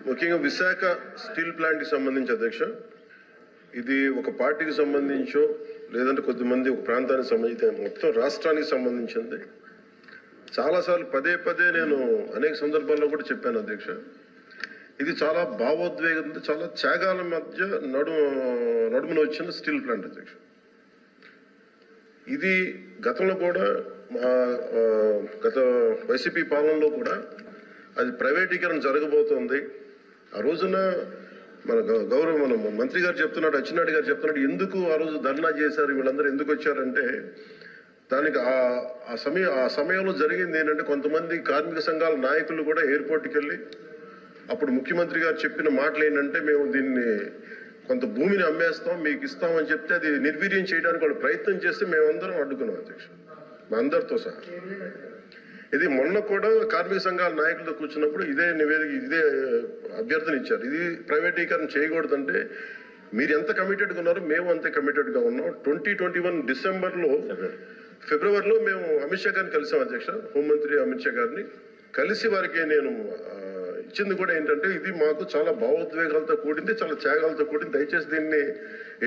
ముఖ్యంగా విశాఖ స్టీల్ ప్లాంట్కి సంబంధించి అధ్యక్ష, ఇది ఒక పార్టీకి సంబంధించో లేదంటే కొద్దిమంది ఒక ప్రాంతానికి సంబంధించి మొత్తం రాష్ట్రానికి సంబంధించింది. చాలాసార్లు పదే పదే నేను అనేక సందర్భాల్లో కూడా చెప్పాను అధ్యక్ష. ఇది చాలా భావోద్వేగం, చాలా త్యాగాల మధ్య నడుమున వచ్చిన స్టీల్ ప్లాంట్ అధ్యక్ష. ఇది గతంలో కూడా గత వైసీపీ పాలనలో కూడా అది ప్రైవేటీకరణ జరగబోతోంది. ఆ రోజున మన మంత్రి గారు చెప్తున్నాడు, అచ్చెన్నాయుడు గారు చెప్తున్నాడు, ఎందుకు ఆ రోజు ధర్నా చేశారు, వీళ్ళందరూ ఎందుకు వచ్చారంటే దానికి ఆ సమయంలో జరిగింది ఏంటంటే కొంతమంది కార్మిక సంఘాల నాయకులు కూడా ఎయిర్పోర్ట్కి వెళ్ళి అప్పుడు ముఖ్యమంత్రి గారు చెప్పిన మాటలు ఏంటంటే మేము దీన్ని కొంత భూమిని అమ్మేస్తాం మీకు ఇస్తామని చెప్తే అది నిర్వీర్యం చేయడానికి వాళ్ళు ప్రయత్నం చేస్తే మేమందరం అడ్డుకున్నాం అధ్యక్ష, మా అందరితో సహా. ఇది మొన్న కూడా కార్మిక సంఘాల నాయకులతో కూర్చున్నప్పుడు ఇదే నివేదిక, ఇదే అభ్యర్థన ఇచ్చారు. ఇది ప్రైవేటీకరణ చేయకూడదంటే మీరు ఎంత కమిటెడ్గా ఉన్నారో మేము అంతే కమిటెడ్గా ఉన్నాం. 2021 ఫిబ్రవరిలో మేము అమిత్ షా గారిని కలిసాం అధ్యక్ష, హోంమంత్రి అమిత్ షా గారిని కలిసి వారికి నేను ఇచ్చింది కూడా ఏంటంటే ఇది మాకు చాలా భావోద్వేగాలతో కూడింది, చాలా త్యాగాలతో కూడింది, దయచేసి దీన్ని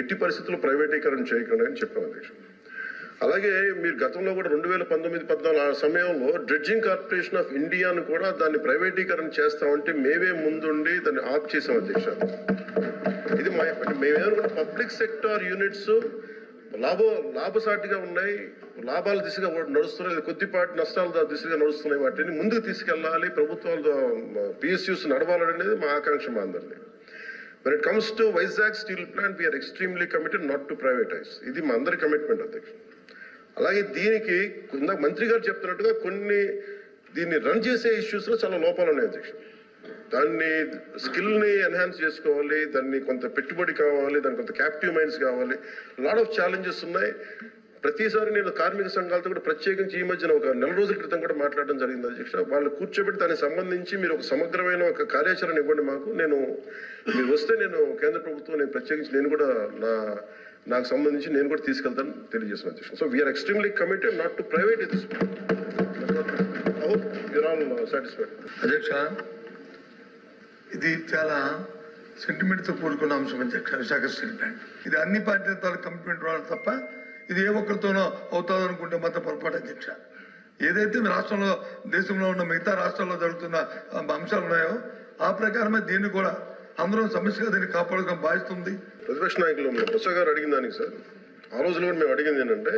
ఎట్టి పరిస్థితుల్లో ప్రైవేటీకరణ చేయకండి అని చెప్పాం అధ్యక్ష. అలాగే మీరు గతంలో కూడా 2019-14 ఆ సమయంలో డ్రెడ్జింగ్ కార్పొరేషన్ ఆఫ్ ఇండియాను కూడా దాన్ని ప్రైవేటీకరణ చేస్తామంటే మేమే ముందుండి దాన్ని ఆప్ చేసాం అధ్యక్ష. ఇది మేమేమనుకుంటే పబ్లిక్ సెక్టార్ యూనిట్స్ లాభసాటిగా ఉన్నాయి, లాభాల దిశగా నడుస్తున్నాయి, కొద్దిపాటి నష్టాల దిశగా నడుస్తున్నాయి, వాటిని ముందుకు తీసుకెళ్లాలి, ప్రభుత్వాలు PSUs నడవాలనేది మా ఆకాంక్ష మా అందరినీ. When it comes to Vizag steel plant, we are extremely committed not to privatize. ఇది మా అందరి కమిట్మెంట్ అధ్యక్ష. అలాగే దీనికి మంత్రి గారు చెప్తున్నట్టుగా దీన్ని రన్ చేసే ఇష్యూస్లో చాలా లోపాలు ఉన్నాయి అధ్యక్ష. దాన్ని స్కిల్ని ఎన్హాన్స్ చేసుకోవాలి, దాన్ని కొంత పెట్టుబడి కావాలి, దానికి కొంత క్యాప్టివ్ మైండ్స్ కావాలి, లాట్ ఆఫ్ ఛాలెంజెస్ ఉన్నాయి. ప్రతిసారి నేను కార్మిక సంఘాలతో కూడా ప్రత్యేకించి ఈ మధ్యన ఒక 4 రోజుల క్రితం కూడా మాట్లాడడం జరిగింది అధ్యక్ష. వాళ్ళు కూర్చోబెట్టి దానికి సంబంధించి మీరు ఒక సమగ్రమైన ఒక కార్యాచరణ ఇవ్వండి మాకు, మీరు వస్తే నేను కేంద్ర ప్రభుత్వం నేను ప్రత్యేకించి నేను కూడా నాకు సంబంధించి నేను కూడా తీసుకెళ్తాను తెలియజేస్తున్నాను అధ్యక్ష. So we are extremely committed not to private this. I hope you're all satisfied. అధ్యక్ష, ఇది చాలా సెంటిమెంట్తో కూడుకున్న అంశం అధ్యక్ష. విశాఖ స్టీల్ ప్లాంట్ ఇది అన్ని పార్టీలతో కమిట్మెంట్ రావాలి తప్ప ఇది ఏ ఒక్కరితోనో అవుతుంది అనుకుంటే మాత్రం పొరపాటు అధ్యక్ష. ఏదైతే రాష్ట్రంలో దేశంలో ఉన్న మిగతా రాష్ట్రాల్లో జరుగుతున్న అంశాలు ఉన్నాయో ఆ ప్రకారమే దీన్ని కూడా అందరం సమస్యగా దీన్ని కాపాడుకోవడం బాధిస్తుంది. ప్రతిపక్ష నాయకులు బొత్స గారు అడిగిన దానికి సార్, ఆ రోజులో కూడా మేము అడిగింది ఏంటంటే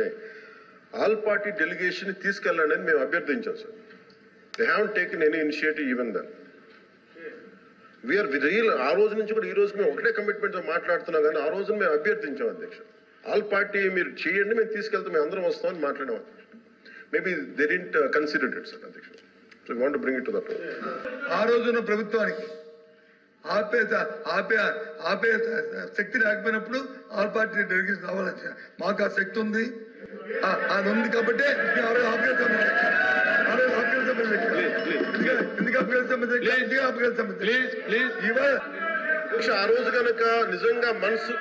ఆల్ పార్టీ డెలిగేషన్ తీసుకెళ్ళండి అని మేము అభ్యర్థించాం sir. They haven't taken any initiative even then. We are real ఆ రోజు నుంచి కూడా ఈ రోజు మేము ఒకటే కమిట్మెంట్తో మాట్లాడుతున్నాం, కానీ ఆ రోజు మేము అభ్యర్థించాం అధ్యక్ష. ఆల్ పార్టీ మీరు చేయండి, మేము తీసుకెళ్తాం, మేము అందరం వస్తామని మాట్లాడాం అధ్యక్ష. Maybe they didn't consider it sir అధ్యక్ష. So we want to bring it to that. ఆ రోజున ప్రభుత్వానికి ఆపే శక్తి లేకపోయినప్పుడు ఆల్ పార్టీ డెలిగేషన్ రావాలధ్యక్ష. మాకు ఆ శక్తి ఉంది, అది ఉంది కాబట్టి ఆ రోజు కనుక నిజంగా మనసు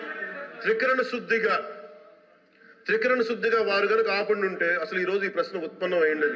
త్రికరణ శుద్ధిగా వారు కనుక ఆపండి ఉంటే అసలు ఈ రోజు ఈ ప్రశ్న ఉత్పన్నం అయ్యింది.